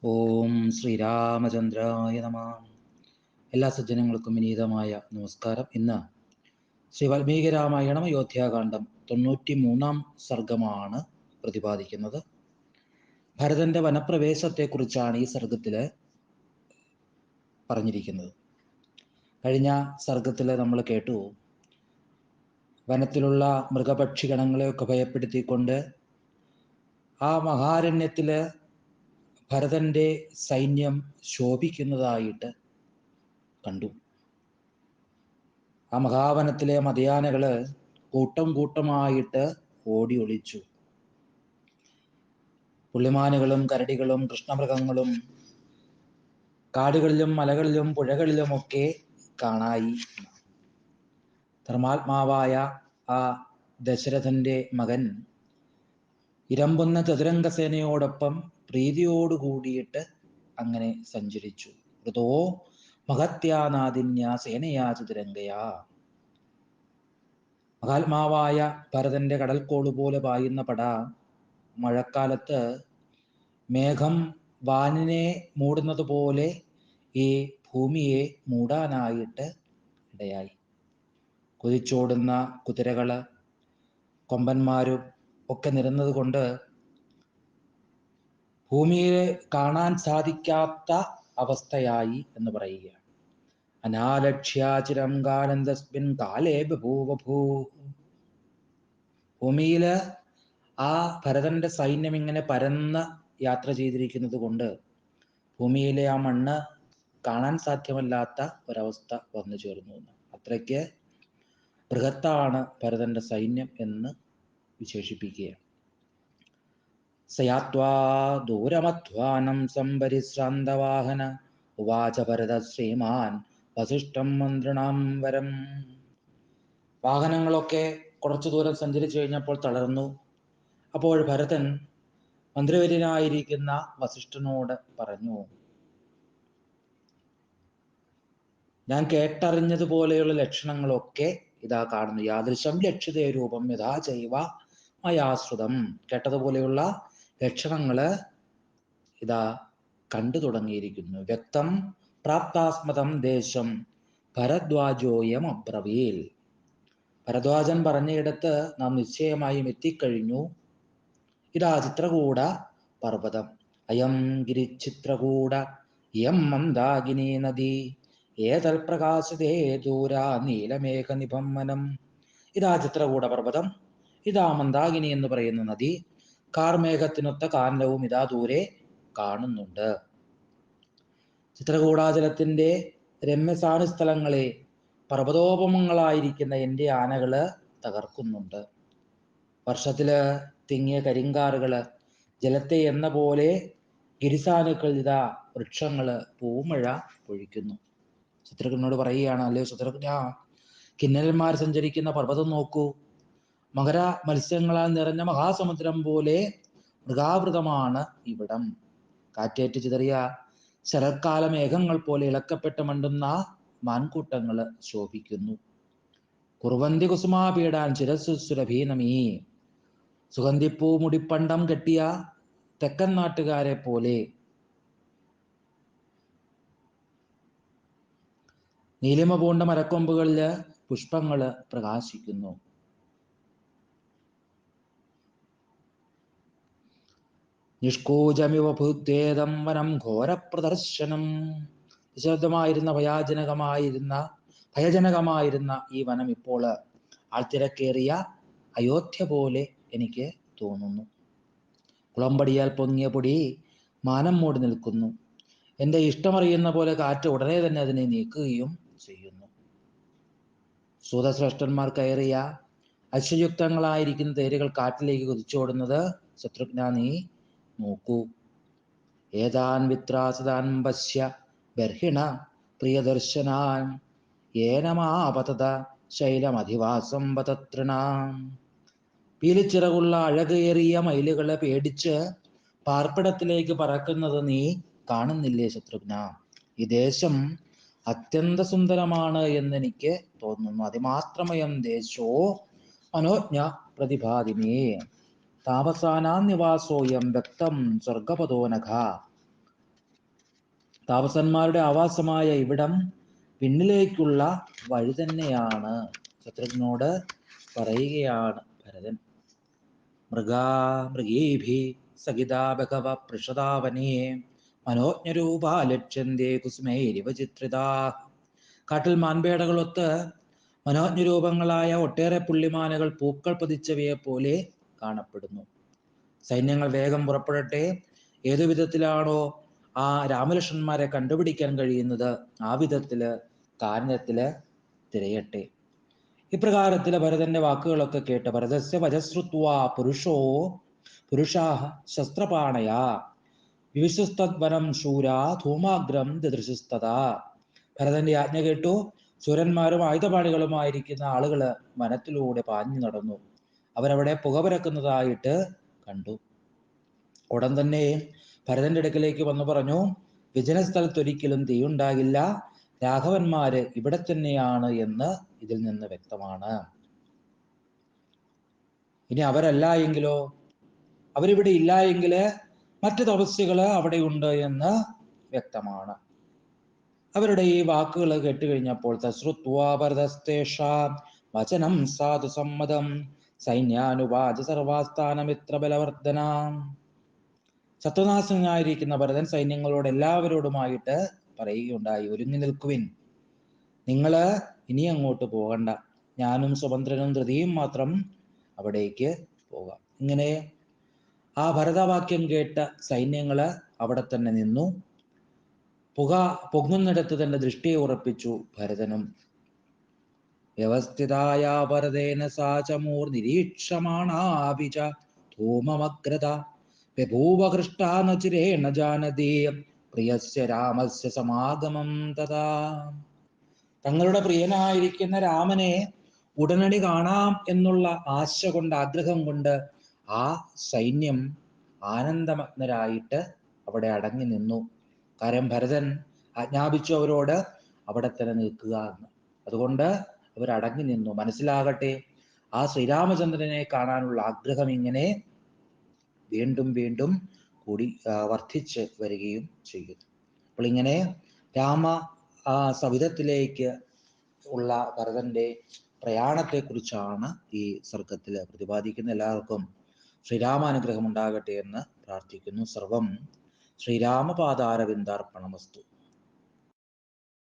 ഓം ശ്രീരാമചന്ദ്രായ നമ. എല്ലാ സജ്ജനങ്ങൾക്കും വിനീതമായ നമസ്കാരം. ഇന്ന് ശ്രീ വാൽമീകി രാമായണം അയോധ്യാകാന്ഡം 93 സർഗമാണ് പ്രതിപാദിക്കുന്നത്. ഭരതന്റെ വനപ്രവേശത്തെക്കുറിച്ചാണ് ഈ സർഗത്തിൽ പറഞ്ഞിരിക്കുന്നത്. കഴിഞ്ഞ സർഗത്തിൽ നമ്മൾ കേട്ടു, വനത്തിലുള്ള മൃഗപക്ഷിഗണങ്ങളെയൊക്കെ ഭയപ്പെടുത്തിക്കൊണ്ട് ആ മഹാരണ്യത്തിൽ ഭരതന്റെ സൈന്യം ശോഭിക്കുന്നതായിട്ട് കണ്ടു. ആ മഹാവനത്തിലെ മതയാനകള് കൂട്ടം കൂട്ടമായിട്ട് ഓടി ഒളിച്ചു. പുള്ളിമാനുകളും കരടികളും കൃഷ്ണമൃഗങ്ങളും കാടുകളിലും മലകളിലും പുഴകളിലുമൊക്കെ കാണായി. ധർമാത്മാവായ ആ ദശരഥന്റെ മകൻ ഇരമ്പുന്ന ചതുരംഗസേനയോടൊപ്പം പ്രീതിയോടുകൂടിയിട്ട് അങ്ങനെ സഞ്ചരിച്ചു. ഋതോ മഹത്യാനാദിന്യ സേനയാ ചതുരംഗയാ. മഹാത്മാവായ ഭരതന്റെ കടൽക്കോള് പോലെ പായുന്ന പട മഴക്കാലത്ത് മേഘം വാനിനെ മൂടുന്നത് പോലെ ഈ ഭൂമിയെ മൂടാനായിട്ട് ഇടയായി. കുതിച്ചോടുന്ന കുതിരകള് കൊമ്പന്മാരും ഒക്കെ നിരന്നത് കൊണ്ട് ഭൂമിയെ കാണാൻ സാധിക്കാത്ത അവസ്ഥയായി എന്ന് പറയുക. അനാലക്ഷ്യാചിരം കാലന്തസ്മിൻ കാലേ ബഭൂവഭൂ. ഭൂമിയില് ആ ഭരതന്റെ സൈന്യം ഇങ്ങനെ പരന്ന് യാത്ര ചെയ്തിരിക്കുന്നത് കൊണ്ട് ഭൂമിയിലെ ആ മണ്ണ് കാണാൻ സാധ്യമല്ലാത്ത ഒരവസ്ഥ വന്നു ചേർന്നു. അത്രയ്ക്ക് ബൃഹത്താണ് ഭരതന്റെ സൈന്യം എന്ന് വിശേഷിപ്പിക്കുകയാണ്. സയാത്വാ ദൂരമധ്വാനം സംപരിശ്രാന്തവാഹന ഉവാച ഭരത ശ്രീമാൻ വസിഷ്ഠം മന്ത്രിണാം വരം. വാഹനങ്ങളൊക്കെ കുറച്ചു ദൂരം സഞ്ചരിച്ചു കഴിഞ്ഞപ്പോൾ തളർന്നു. അപ്പോൾ ഭരതൻ മന്ത്രിവര്യനായിരിക്കുന്ന വസിഷ്ഠനോട് പറഞ്ഞു, ഞാൻ കേട്ടറിഞ്ഞതുപോലെയുള്ള ലക്ഷണങ്ങളൊക്കെ ഇതാ കാണുന്നു. യാദൃശം ലക്ഷിതേ രൂപം യഥാ ചൈവ മയാശ്രുതം. കേട്ടതുപോലെയുള്ള ലക്ഷണങ്ങള് ഇതാ കണ്ടു തുടങ്ങിയിരിക്കുന്നു. വ്യക്തം പ്രാപ്താസ്മതം ദേശം ഭരദ്വാജോയം അബ്രവീൽ. ഭരദ്വാജൻ പറഞ്ഞയിടത്ത് നാം നിശ്ചയമായും എത്തിക്കഴിഞ്ഞു. ഇതാ ചിത്രകൂട പർവ്വതം. അയം ഗിരിച്ചിത്രകൂട ഇയം മന്ദാകിനി നദി ഏതൽ പ്രകാശതേ ദൂരാ നീലമേഘ നിഭമ്മനം. ഇതാ ചിത്രകൂട പർവ്വതം, ഇതാ മന്ദാകിനി എന്ന് പറയുന്ന നദി. കാർമേഘത്തിനൊത്ത കാനനവും ഇതാ ദൂരെ കാണുന്നുണ്ട്. ചിത്രകൂടാചലത്തിന്റെ രമ്യസാനുസ്ഥലങ്ങളെ പർവ്വതോപമങ്ങളായിരിക്കുന്ന എൻ്റെ ആനകള് തകർക്കുന്നുണ്ട്. വർഷത്തില് തിങ്ങിയ കരിങ്കാറുകള് ജലത്തെ എന്ന പോലെ ഗിരിസാനുക്കൾ ഇതാ വൃക്ഷങ്ങള് പൂമഴ പൊഴിക്കുന്നു. ശത്രുഘ്നോട് പറയുകയാണ്, അല്ലയോ ശത്രുഘ്ന, കിന്നരന്മാർ സഞ്ചരിക്കുന്ന പർവ്വതം നോക്കൂ. മകര മത്സ്യങ്ങളാൽ നിറഞ്ഞ മഹാസമുദ്രം പോലെ മൃഗാവൃതമാണ് ഇവിടം. കാറ്റേറ്റ് ചിതറിയ ശരത്കാല മേഘങ്ങൾ പോലെ ഇളക്കപ്പെട്ട് മണ്ടുന്ന മാൻകൂട്ടങ്ങള് ശോഭിക്കുന്നു. കുറുവന്തി കുസുമാപീടാൻ ശിരസ്സു സുരഭീനമീ. സുഗന്ധിപ്പൂ മുടിപ്പണ്ടം കെട്ടിയ തെക്കൻ നാട്ടുകാരെ പോലെ നീലിമ പൂണ്ട മരക്കൊമ്പുകളില് പുഷ്പങ്ങള് പ്രകാശിക്കുന്നു. നിഷ്കൂജമിവ ഭൂത്വേദം വനം ഘോരപ്രദർശനം. നിശബ്ദമായിരുന്ന ഭയജനകമായിരുന്ന ഈ വനം ഇപ്പോൾ ആൾത്തിരക്കേറിയ അയോധ്യ പോലെ എനിക്ക് തോന്നുന്നു. കുളമ്പടിയാൽ പൊങ്ങിയ പൊടി മാനം മൂടി നിൽക്കുന്നു. എൻ്റെ ഇഷ്ടമറിയുന്ന പോലെ കാറ്റ് ഉടനെ തന്നെ അതിനെ നീക്കുകയും ചെയ്യുന്നു. സൂതശ്രേഷ്ഠന്മാർ കയറിയ അശ്വയുക്തങ്ങളായിരിക്കുന്ന തേരുകൾ കാറ്റിലേക്ക് കുതിച്ചോടുന്നത് ശത്രുഘ്ന നീ നോക്കൂ. ഏതാൻ വിത്രാസതാൻ പശ്യ ബർഹിണ പ്രിയദർശനാൻ ഏനമാപതത ശൈലമധിവാസം പതതൃണാം. പീലിച്ചിറകുള്ള അഴകേറിയ മയിലുകളെ പേടിച്ച് പാർപ്പിടത്തിലേക്ക് പറക്കുന്നത് നീ കാണുന്നില്ലേ ശത്രുഘ്ന? ഈ ദേശം അത്യന്ത സുന്ദരമാണ് എന്നെനിക്ക് തോന്നുന്നു. അതിമാത്രമയം ദേശോ മനോജ്ഞ പ്രതിഭാതിമേ. താപസാനാം നിവാസോയം വ്യക്തം സ്വർഗപദോ നഖ. താപസന്മാരുടെ ആവാസമായ ഇവിടം പിന്നിലേക്കുള്ള വഴി തന്നെയാണ്. ശത്രുഘ്നോട് പറയുകയാണ് ഭരതൻ. മൃഗീഭി സഹിതാ ബഹവ പൃഷതാവനേ മനോജ്ഞരൂപാ ലക്ഷ്യന്തേ കുസുമൈരിവ ചിത്രിതാ. കാട്ടിൽ മാൻപേടകളൊത്ത് മനോജ്ഞരൂപങ്ങളായ ഒട്ടേറെ പുള്ളിമാനകൾ പൂക്കൾ പതിച്ചവയെ പോലെ കാണപ്പെടുന്നു. സൈന്യങ്ങൾ വേഗം പുറപ്പെടട്ടെ. ഏതു വിധത്തിലാണോ ആ രാമലക്ഷ്മണന്മാരെ കണ്ടുപിടിക്കാൻ കഴിയുന്നത് ആ വിധത്തില് കാനനത്തില് തിരയട്ടെ. ഇപ്രകാരത്തില് ഭരതന്റെ വാക്കുകളൊക്കെ കേട്ട് ഭരതസ്യ വജശ്രുത്വാ പുരുഷാഹ ശസ്ത്രപാണയാ വിവിശസ്തദ്വനം ശൂരാ ധൂമാഗ്രം ദദൃശസ്തതാ. ഭരതന്റെ ആജ്ഞ കേട്ടു ശൂരന്മാരും ആയുധപാണികളുമായിരിക്കുന്ന ആളുകള് വനത്തിലൂടെ പാഞ്ഞു നടന്നു. അവരവിടെ പുകപരക്കുന്നതായിട്ട് കണ്ടു. ഉടൻ തന്നെ ഭരതന്റെ അടുക്കലേക്ക് വന്നു പറഞ്ഞു, വിജനസ്ഥലത്തൊരിക്കലും തീയുണ്ടാകില്ല. രാഘവന്മാര് ഇവിടെ തന്നെയാണ് എന്ന് ഇതിൽ നിന്ന് വ്യക്തമാണ്. ഇനി അവരല്ല എങ്കിലോ, അവരിവിടെ ഇല്ല എങ്കില് മറ്റു തപസ്യകള് അവിടെയുണ്ട് എന്ന് വ്യക്തമാണ്. അവരുടെ ഈ വാക്കുകൾ കേട്ടുകഴിഞ്ഞപ്പോൾ തശ്രുത്വാ ഭരതസ്തേഷാം വചനം സാധു സമ്മതം സൈന്യാനുവാച സർവാസ്ഥാനമിത്ര ബലവർദ്ധന. സത്വനാശനായിരിക്കുന്ന ഭരതൻ സൈന്യങ്ങളോട് എല്ലാവരോടുമായിട്ട് പറയുകയുണ്ടായി, ഒരുങ്ങി നിൽക്കുവിൻ, നിങ്ങള് ഇനി അങ്ങോട്ട് പോകണ്ട, ഞാനും സുഭദ്രനും ധൃതിയും മാത്രം അവിടേക്ക് പോകാം. ഇങ്ങനെ ആ ഭരതവാക്യം കേട്ട സൈന്യങ്ങള് അവിടെ തന്നെ നിന്നു. പൊങ്ങുന്നിടത്ത് തന്റെ ദൃഷ്ടിയെ ഉറപ്പിച്ചു ഭരതനും. വ്യവസ്ഥിതായ ഭരതേന സാചമൂർ നിരീക്ഷമാണാഭിച ധൂമമഗ്രത ബഭൂവഹൃഷ്ടാന ചിരേണ ജാനതി പ്രിയസ്യ രാമസ്യ സമാഗമം തഥാ. തങ്ങളുടെ പ്രിയനായിരിക്കുന്ന രാമനെ ഉടനടി കാണാം എന്നുള്ള ആശ കൊണ്ട്, ആഗ്രഹം കൊണ്ട് ആ സൈന്യം ആനന്ദമഗ്നരായിട്ട് അവിടെ അടങ്ങി നിന്നു. കാര്യം ഭരതൻ ആജ്ഞാപിച്ചു അവരോട് അവിടെ തന്നെ നിൽക്കുക എന്ന്. അതുകൊണ്ട് അവരടങ്ങി നിന്നു. മനസ്സിലാകട്ടെ, ആ ശ്രീരാമചന്ദ്രനെ കാണാനുള്ള ആഗ്രഹം ഇങ്ങനെ വീണ്ടും വീണ്ടും കൂടി വർദ്ധിച്ച് വരികയും ചെയ്യുന്നു. അപ്പോൾ ഇങ്ങനെ രാമ സവിധത്തിലേക്ക് ഉള്ള ഭരതന്റെ പ്രയാണത്തെക്കുറിച്ചാണ് ഈ സർഗത്തിൽ പ്രതിപാദിക്കുന്നത്. എല്ലാവർക്കും ശ്രീരാമാനുഗ്രഹം ഉണ്ടാകട്ടെ എന്ന് പ്രാർത്ഥിക്കുന്നു. സർവം ശ്രീരാമപാദാരവിന്ദാർപ്പണമസ്തു.